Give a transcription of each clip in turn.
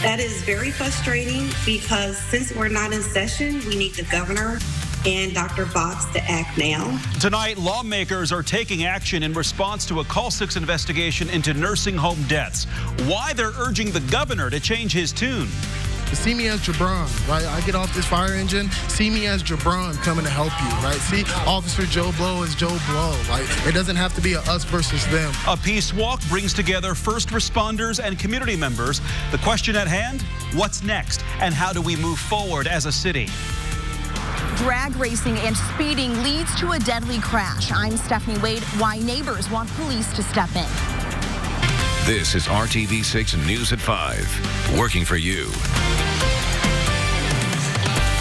That is very frustrating because since we're not in session, we need the governor and Dr. Box to act now. Tonight, lawmakers are taking action in response to a Call 6 investigation into nursing home deaths. Why they're urging the governor to change his tune. See me as Jabron, right? I get off this fire engine, see me as Jabron coming to help you, right? See Officer Joe Blow as Joe Blow. Like, it doesn't have to be a us versus them. A peace walk brings together first responders and community members. The question at hand, what's next? And how do we move forward as a city? Drag racing and speeding leads to a deadly crash. I'm Stephanie Wade. Why neighbors want police to step in. This is RTV6 News at 5, working for you.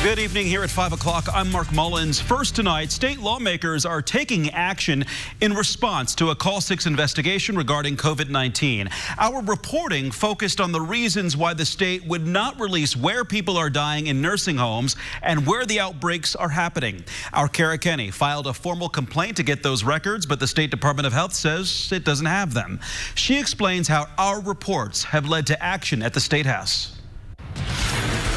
Good evening here at 5 o'clock. I'm Mark Mullins. First tonight, state lawmakers are taking action in response to a Call 6 investigation regarding COVID-19. Our reporting focused on the reasons why the state would not release where people are dying in nursing homes and where the outbreaks are happening. Our Kara Kenny filed a formal complaint to get those records, but the State Department of Health says it doesn't have them. She explains how our reports have led to action at the State House.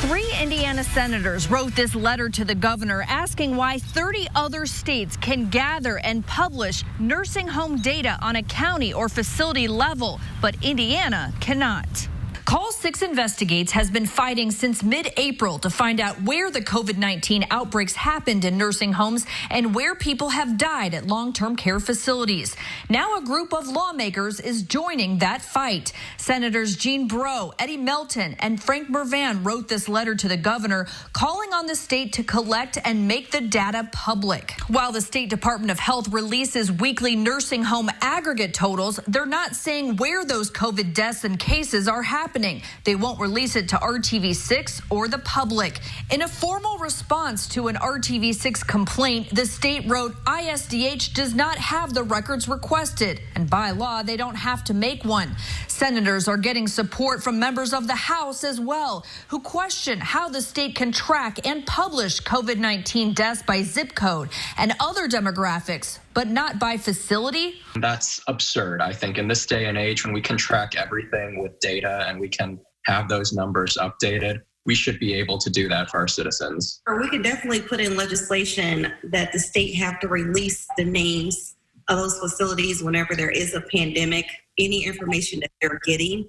3 Indiana senators wrote this letter to the governor asking why 30 other states can gather and publish nursing home data on a county or facility level, but Indiana cannot. Call 6 Investigates has been fighting since mid-April to find out where the COVID-19 outbreaks happened in nursing homes and where people have died at long-term care facilities. Now a group of lawmakers is joining that fight. Senators Jean Breaux, Eddie Melton, and Frank Mervan wrote this letter to the governor calling on the state to collect and make the data public. While the State Department of Health releases weekly nursing home aggregate totals, they're not saying where those COVID deaths and cases are happening. They won't release it to RTV6 or the public. In a formal response to an RTV6 complaint, the state wrote ISDH does not have the records requested, and by law, they don't have to make one. Senators are getting support from members of the House as well, who question how the state can track and publish COVID-19 deaths by zip code and other demographics, but not by facility. That's absurd, I think, in this day and age when we can track everything with data and we can have those numbers updated. We should be able to do that for our citizens. Or we could definitely put in legislation that the state have to release the names of those facilities whenever there is a pandemic, any information that they're getting.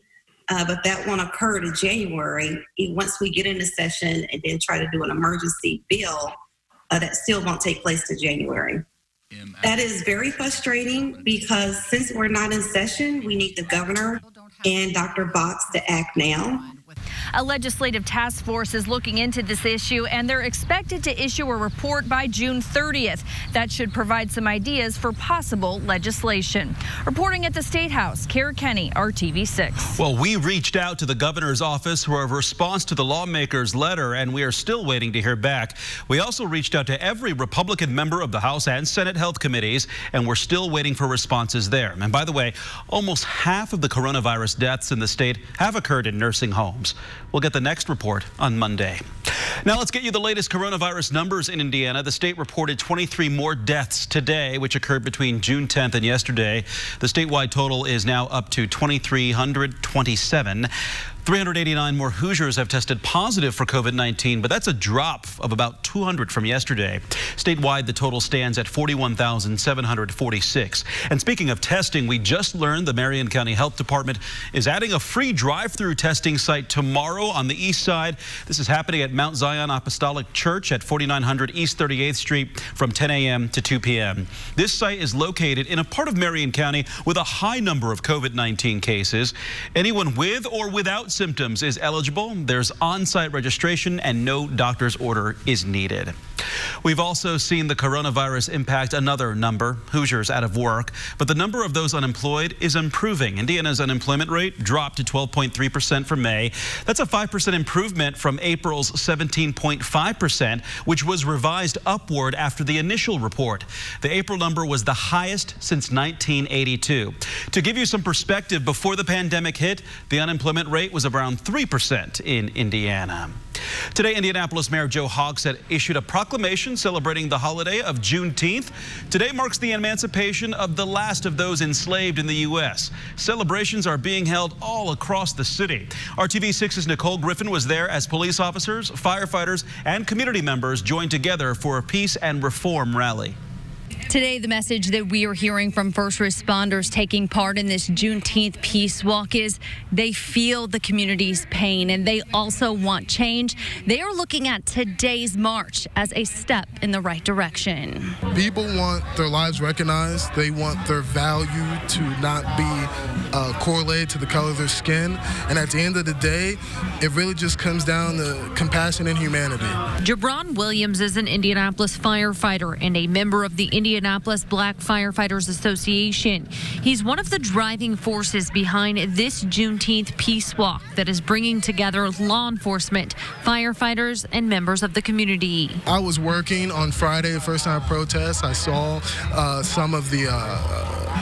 But that won't occur to January. Once we get into session and then try to do an emergency bill, that still won't take place to January. That is very frustrating because since we're not in session, we need the governor and Dr. Box to act now. A legislative task force is looking into this issue, and they're expected to issue a report by June 30th. That should provide some ideas for possible legislation. Reporting at the State House, Kara Kenny, RTV6. Well, we reached out to the governor's office for a response to the lawmakers' letter, and we are still waiting to hear back. We also reached out to every Republican member of the House and Senate health committees, and we're still waiting for responses there. And by the way, almost half of the coronavirus deaths in the state have occurred in nursing homes. We'll get the next report on Monday. Now let's get you the latest coronavirus numbers in Indiana. The state reported 23 more deaths today, which occurred between June 10th and yesterday. The statewide total is now up to 2,327. 389 more Hoosiers have tested positive for COVID-19, but that's a drop of about 200 from yesterday. Statewide, the total stands at 41,746. And speaking of testing, we just learned the Marion County Health Department is adding a free drive-through testing site tomorrow on the east side. This is happening at Mount Zion Apostolic Church at 4900 East 38th Street from 10 a.m. to 2 p.m. This site is located in a part of Marion County with a high number of COVID-19 cases. Anyone with or without symptoms is eligible. There's on-site registration and no doctor's order is needed. We've also seen the coronavirus impact another number, Hoosiers out of work, but the number of those unemployed is improving. Indiana's unemployment rate dropped to 12.3% for May. That's a 5% improvement from April's 17.5%, which was revised upward after the initial report. The April number was the highest since 1982. To give you some perspective, before the pandemic hit, the unemployment rate was around 3% in Indiana. Today, Indianapolis Mayor Joe Hogsett issued a proclamation celebrating the holiday of Juneteenth. Today marks the emancipation of the last of those enslaved in the U.S. Celebrations are being held all across the city. RTV6's Nicole Griffin was there as police officers, firefighters, and community members joined together for a peace and reform rally. Today, the message that we are hearing from first responders taking part in this Juneteenth peace walk is they feel the community's pain and they also want change. They are looking at today's march as a step in the right direction. People want their lives recognized. They want their value to not be correlated to the color of their skin. And at the end of the day, it really just comes down to compassion and humanity. Jabron Williams is an Indianapolis firefighter and a member of the Indianapolis Black Firefighters Association. He's one of the driving forces behind this Juneteenth peace walk that is bringing together law enforcement, firefighters, and members of the community. I was working on Friday, the first time I protest. I saw some of the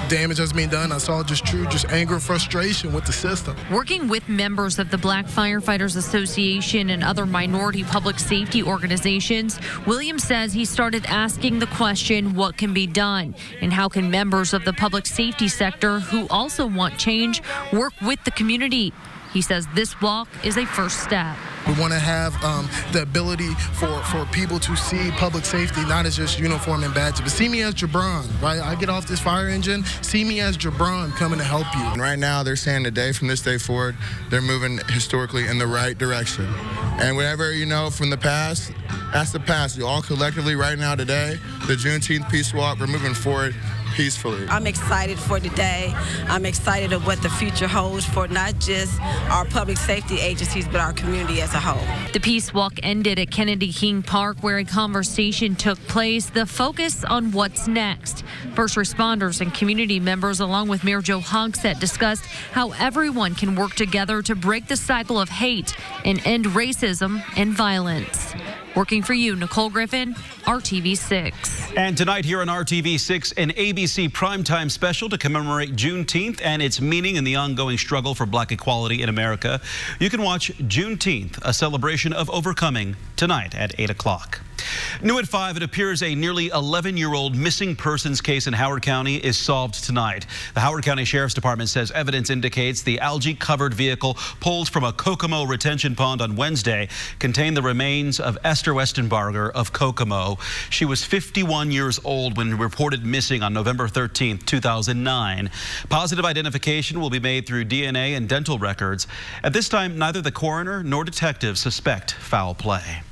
damage that's being done. I saw just anger, frustration with the system. Working with members of the Black Firefighters Association and other minority public safety organizations, Williams says he started asking the question, what can be done? And how can members of the public safety sector who also want change work with the community? He says this walk is a first step. We want to have the ability for people to see public safety not as just uniform and badge, but see me as Jabron, right? I get off this fire engine, see me as Jabron coming to help you. And right now they're saying today, from this day forward, they're moving historically in the right direction. And whatever you know from the past, that's the past. You all collectively right now today, the Juneteenth Peace Walk, we're moving forward peacefully. I'm excited for today. I'm excited of what the future holds for not just our public safety agencies, but our community as a whole. The peace walk ended at Kennedy King Park, where a conversation took place. The focus on what's next. First responders and community members, along with Mayor Joe Hogsett, discussed how everyone can work together to break the cycle of hate and end racism and violence. Working for you, Nicole Griffin, RTV6. And tonight here on RTV6, an ABC primetime special to commemorate Juneteenth and its meaning in the ongoing struggle for black equality in America. You can watch Juneteenth, a celebration of overcoming, tonight at 8 o'clock. New at 5, it appears a nearly 11-year-old missing persons case in Howard County is solved tonight. The Howard County Sheriff's Department says evidence indicates the algae-covered vehicle pulled from a Kokomo retention pond on Wednesday contained the remains of Esther Westenbarger of Kokomo. She was 51 years old when reported missing on November 13, 2009. Positive identification will be made through DNA and dental records. At this time, neither the coroner nor detectives suspect foul play.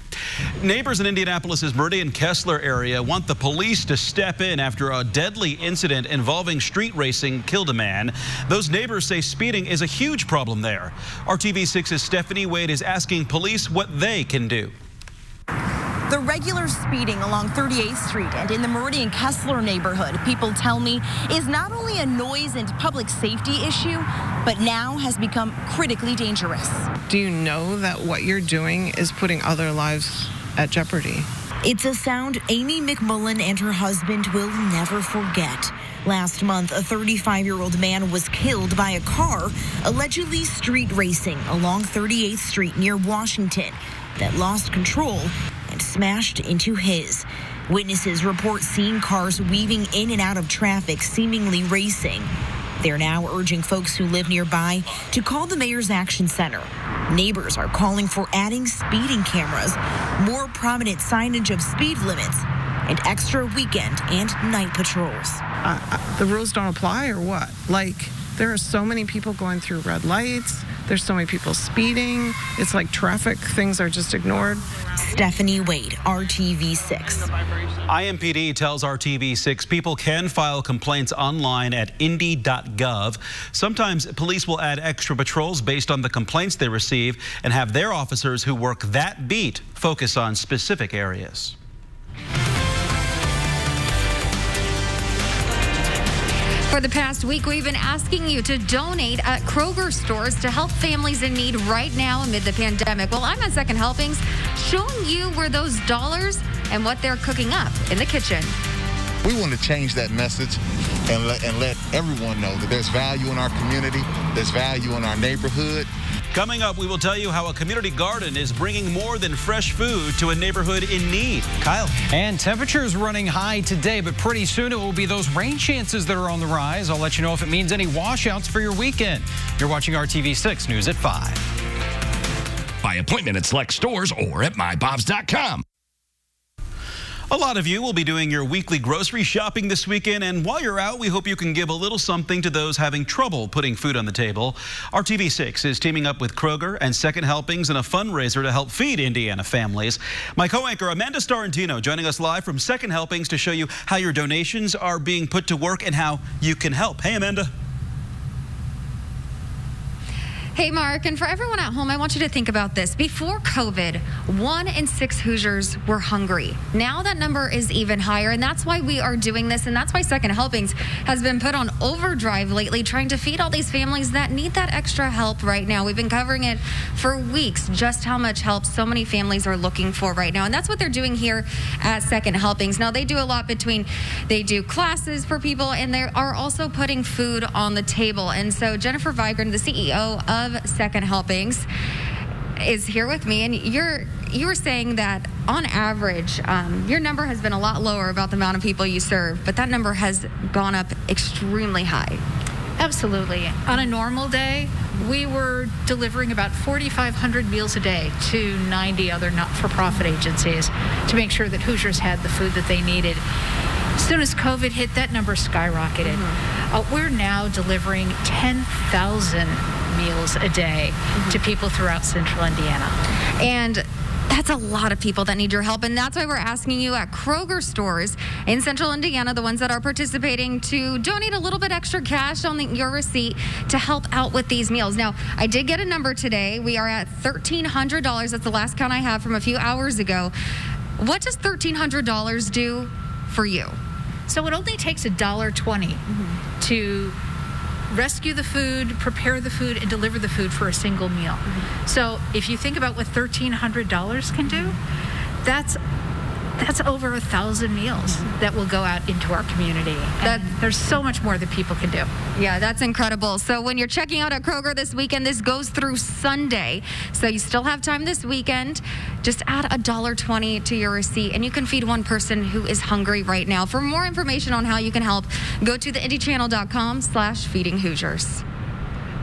Neighbors in Indianapolis's Meridian-Kessler area want the police to step in after a deadly incident involving street racing killed a man. Those neighbors say speeding is a huge problem there. RTV6's Stephanie Wade is asking police what they can do. The regular speeding along 38th Street and in the Meridian-Kessler neighborhood, people tell me, is not only a noise and public safety issue, but now has become critically dangerous. Do you know that what you're doing is putting other lives at jeopardy? It's a sound Amy McMullen and her husband will never forget. Last month, a 35-year-old man was killed by a car allegedly street racing along 38th Street near Washington that lost control and smashed into his. Witnesses report seeing cars weaving in and out of traffic, seemingly racing. They're now urging folks who live nearby to call the Mayor's Action Center. Neighbors are calling for adding speeding cameras, more prominent signage of speed limits, and extra weekend and night patrols. The rules don't apply or what? Like, there are so many people going through red lights. There's so many people speeding. It's like traffic things are just ignored. Stephanie Wade, RTV6. IMPD tells RTV6 people can file complaints online at indy.gov. Sometimes police will add extra patrols based on the complaints they receive and have their officers who work that beat focus on specific areas. For the past week, we've been asking you to donate at Kroger stores to help families in need right now amid the pandemic. Well, I'm at Second Helpings, showing you where those dollars and what they're cooking up in the kitchen. We want to change that message. and let everyone know that there's value in our community, there's value in our neighborhood. Coming up, we will tell you how a community garden is bringing more than fresh food to a neighborhood in need. Kyle. And temperatures running high today, but pretty soon it will be those rain chances that are on the rise. I'll let you know if it means any washouts for your weekend. You're watching RTV6 News at 5. By appointment at select stores or at mybobs.com. A lot of you will be doing your weekly grocery shopping this weekend, and while you're out, we hope you can give a little something to those having trouble putting food on the table. RTV6 is teaming up with Kroger and Second Helpings in a fundraiser to help feed Indiana families. My co-anchor Amanda Starantino joining us live from Second Helpings to show you how your donations are being put to work and how you can help. Hey, Amanda. Hey, Mark, and for everyone at home, I want you to think about this. Before COVID, 1 in 6 Hoosiers were hungry. Now that number is even higher, and that's why we are doing this, and that's why Second Helpings has been put on overdrive lately, trying to feed all these families that need that extra help right now. We've been covering it for weeks, just how much help so many families are looking for right now, and that's what they're doing here at Second Helpings. Now, they do a lot they do classes for people, and they are also putting food on the table. And so Jennifer Vigran, the CEO of Second Helpings, is here with me, and you were saying that on average your number has been a lot lower about the amount of people you serve, but that number has gone up extremely high. Absolutely. On a normal day, we were delivering about 4,500 meals a day to 90 other not-for-profit agencies to make sure that Hoosiers had the food that they needed. As soon as COVID hit, that number skyrocketed. We're now delivering 10,000 meals a day to people throughout central Indiana. And that's a lot of people that need your help, and that's why we're asking you at Kroger stores in central Indiana, the ones that are participating, to donate a little bit extra cash on your receipt to help out with these meals. Now, I did get a number today. We are at $1,300. That's the last count I have from a few hours ago. What does $1,300 do for you? So it only takes $1.20 to rescue the food, prepare the food, and deliver the food for a single meal. So if you think about what $1,300 can do, that's over 1,000 meals that will go out into our community. There's so much more that people can do. Yeah, that's incredible. So when you're checking out at Kroger this weekend, this goes through Sunday. So you still have time this weekend. Just add $1.20 to your receipt, and you can feed one person who is hungry right now. For more information on how you can help, go to theindychannel.com/feedinghoosiers.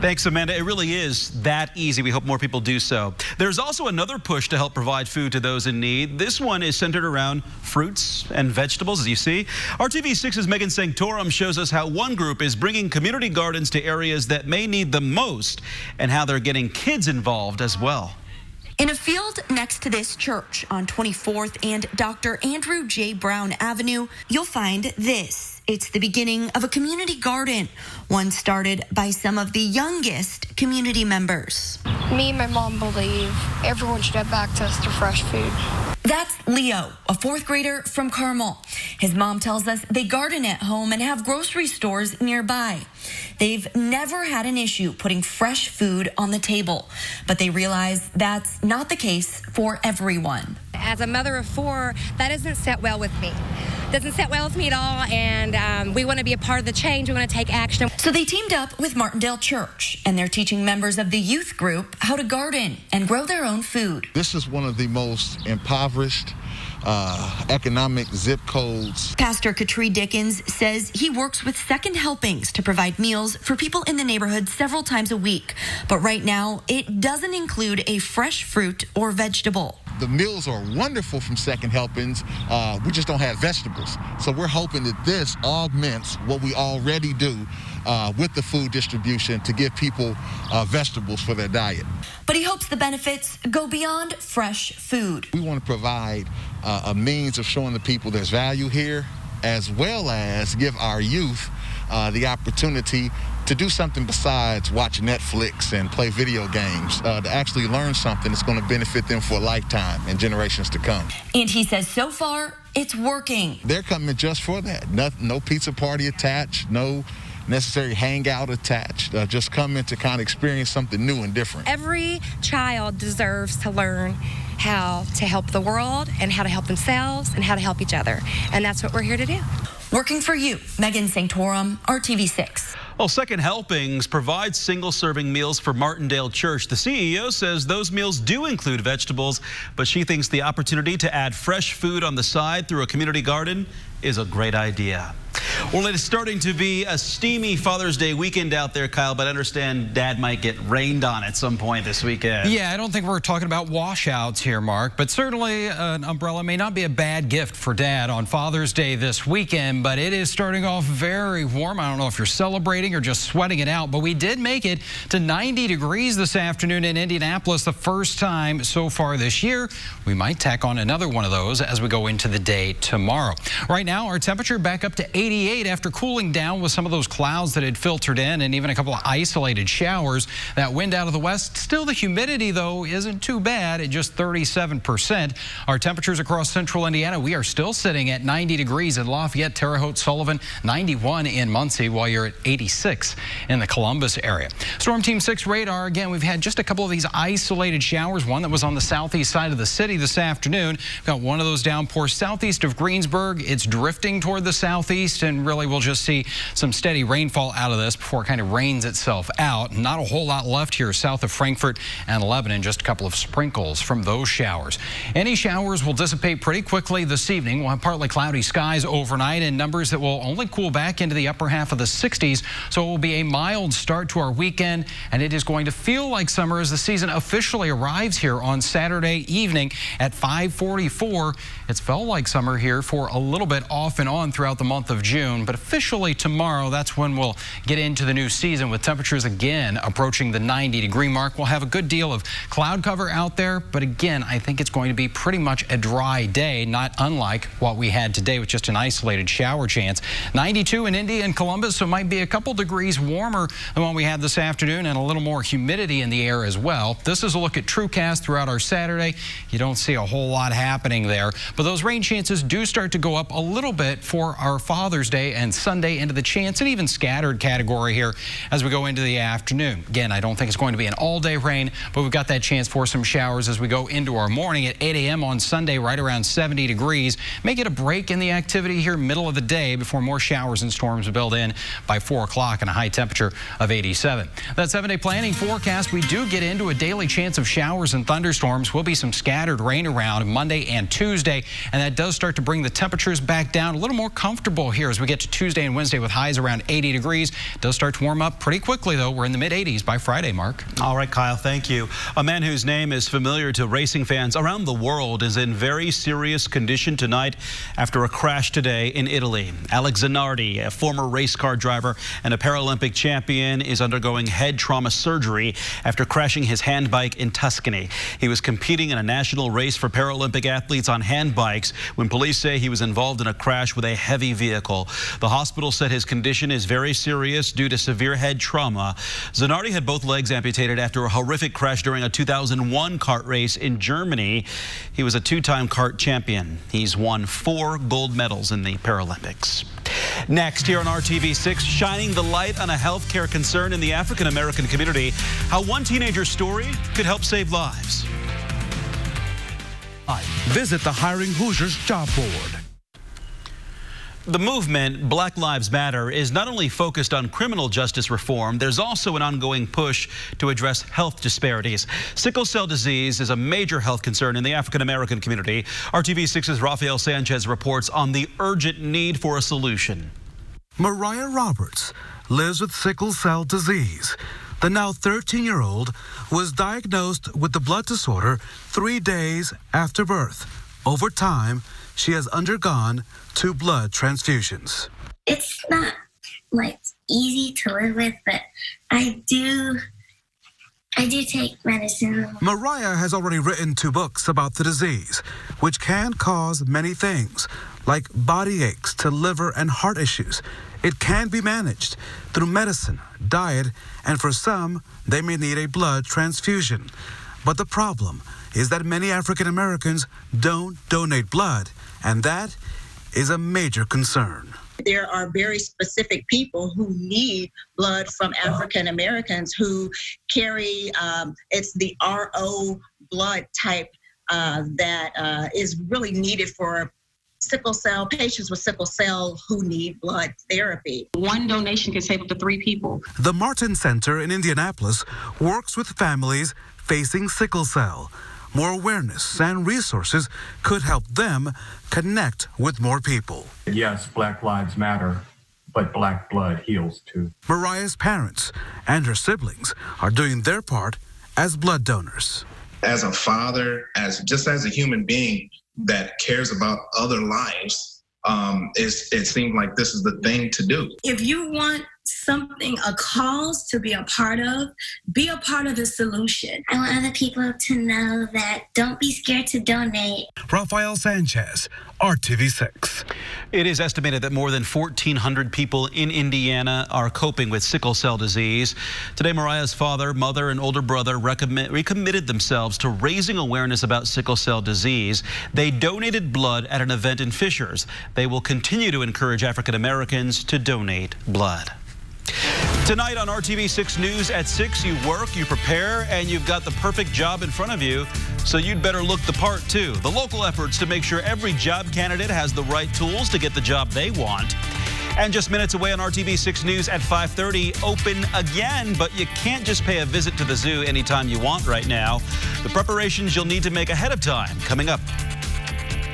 Thanks, Amanda. It really is that easy. We hope more people do so. There's also another push to help provide food to those in need. This one is centered around fruits and vegetables, as you see. RTV6's Megan Sanctorum shows us how one group is bringing community gardens to areas that may need them most and how they're getting kids involved as well. In a field next to this church on 24th and Dr. Andrew J. Brown Avenue, you'll find this. It's the beginning of a community garden, one started by some of the youngest community members. Me and my mom believe everyone should have access to fresh food. That's Leo, a 4th grader from Carmel. His mom tells us they garden at home and have grocery stores nearby. They've never had an issue putting fresh food on the table, but they realize that's not the case for everyone. As a mother of 4, that doesn't sit well with me. Doesn't sit well with me at all, and we want to be a part of the change. We want to take action. So they teamed up with Martindale Church, and they're teaching members of the youth group how to garden and grow their own food. This is one of the most impoverished economic zip codes. Pastor Katrie Dickens says he works with Second Helpings to provide meals for people in the neighborhood several times a week. But right now, it doesn't include a fresh fruit or vegetable. The meals are wonderful from Second Helpings. We just don't have vegetables. So we're hoping that this augments what we already do with the food distribution to give people vegetables for their diet. But he hopes the benefits go beyond fresh food. We want to provide a means of showing the people there's value here, as well as give our youth the opportunity to do something besides watch Netflix and play video games, to actually learn something that's going to benefit them for a lifetime and generations to come. And he says so far, it's working. They're coming just for that. No pizza party attached, no necessary hangout attached, just coming to kind of experience something new and different. Every child deserves to learn how to help the world and how to help themselves and how to help each other. And that's what we're here to do. Working for you, Megan Sanctorum, RTV6. Well, Second Helpings provides single-serving meals for Martindale Church. The CEO says those meals do include vegetables, but she thinks the opportunity to add fresh food on the side through a community garden is a great idea. Well, it is starting to be a steamy Father's Day weekend out there, Kyle, but I understand Dad might get rained on at some point this weekend. Yeah, I don't think we're talking about washouts here, Mark, but certainly an umbrella may not be a bad gift for Dad on Father's Day this weekend, but it is starting off very warm. I don't know if you're celebrating or just sweating it out, but we did make it to 90 degrees this afternoon in Indianapolis, the first time so far this year. We might tack on another one of those as we go into the day tomorrow. Right now, our temperature back up to 88 after cooling down with some of those clouds that had filtered in and even a couple of isolated showers. That wind out of the west. Still, the humidity, though, isn't too bad at just 37%. Our temperatures across central Indiana, we are still sitting at 90 degrees in Lafayette, Terre Haute, Sullivan, 91 in Muncie, while you're at 86 in the Columbus area. Storm Team 6 radar, again, we've had just a couple of these isolated showers, one that was on the southeast side of the city this afternoon. We've got one of those downpours southeast of Greensburg. It's drifting toward the southeast, and really we'll just see some steady rainfall out of this before it kind of rains itself out. Not a whole lot left here south of Frankfort and Lebanon, just a couple of sprinkles from those showers. Any showers will dissipate pretty quickly this evening. We'll have partly cloudy skies overnight and numbers that will only cool back into the upper half of the 60s, so it will be a mild start to our weekend, and it is going to feel like summer as the season officially arrives here on Saturday evening at 5:44. It's felt like summer here for a little bit off and on throughout the month of June, but officially tomorrow, that's when we'll get into the new season with temperatures again approaching the 90-degree mark. We'll have a good deal of cloud cover out there, but again, I think it's going to be pretty much a dry day, not unlike what we had today with just an isolated shower chance. 92 in Indy and Columbus, so it might be a couple degrees warmer than what we had this afternoon and a little more humidity in the air as well. This is a look at TrueCast throughout our Saturday. You don't see a whole lot happening there, but those rain chances do start to go up a little bit for our Father's Day and Sunday into the chance and even scattered category here as we go into the afternoon. Again, I don't think it's going to be an all-day rain, but we've got that chance for some showers as we go into our morning at 8 a.m. on Sunday, right around 70 degrees. May get a break in the activity here middle of the day before more showers and storms build in by 4 o'clock and a high temperature of 87. That 7-day planning forecast, we do get into a daily chance of showers and thunderstorms. Will be some scattered rain around Monday and Tuesday, and that does start to bring the temperatures back down a little more comfortable here as we get to Tuesday and Wednesday with highs around 80 degrees. It does start to warm up pretty quickly, though. We're in the mid-80s by Friday, Mark. All right, Kyle, thank you. A man whose name is familiar to racing fans around the world is in very serious condition tonight after a crash today in Italy. Alex Zanardi, a former race car driver and a Paralympic champion, is undergoing head trauma surgery after crashing his hand bike in Tuscany. He was competing in a national race for Paralympic athletes on hand bikes when police say he was involved in a crash with a heavy vehicle. The hospital said his condition is very serious due to severe head trauma. Zanardi had both legs amputated after a horrific crash during a 2001 kart race in Germany. He was a two-time kart champion. He's won 4 gold medals in the Paralympics. Next, here on RTV6, shining the light on a healthcare concern in the African-American community, how one teenager's story could help save lives. Visit the Hiring Hoosiers job board. The movement, Black Lives Matter, is not only focused on criminal justice reform, there's also an ongoing push to address health disparities. Sickle cell disease is a major health concern in the African-American community. RTV6's Rafael Sanchez reports on the urgent need for a solution. Mariah Roberts lives with sickle cell disease. The now 13-year-old was diagnosed with the blood disorder 3 days after birth. Over time, she has undergone 2 blood transfusions. It's not easy to live with, but I do take medicine. Mariah has already written 2 books about the disease, which can cause many things, like body aches to liver and heart issues. It can be managed through medicine, diet, and for some, they may need a blood transfusion. But the problem is that many African Americans don't donate blood, and that is a major concern. There are very specific people who need blood from African Americans who carry, it's the RO blood type that is really needed for sickle cell patients with sickle cell who need blood therapy. One donation can save up to 3 people. The Martin Center in Indianapolis works with families facing sickle cell. More awareness and resources could help them connect with more people. Yes, Black Lives Matter, but Black blood heals too. Mariah's parents and her siblings are doing their part as blood donors. As a father, as a human being that cares about other lives, it seemed like this is the thing to do. If you want something, a cause to be a part of the solution. I want other people to know that don't be scared to donate. Rafael Sanchez, RTV6. It is estimated that more than 1,400 people in Indiana are coping with sickle cell disease. Today, Mariah's father, mother, and older brother recommitted themselves to raising awareness about sickle cell disease. They donated blood at an event in Fishers. They will continue to encourage African Americans to donate blood. Tonight on RTV6 News at 6, you work, you prepare, and you've got the perfect job in front of you, so you'd better look the part too. The local efforts to make sure every job candidate has the right tools to get the job they want. And just minutes away on RTV6 News at 5:30, open again, but you can't just pay a visit to the zoo anytime you want right now. The preparations you'll need to make ahead of time coming up.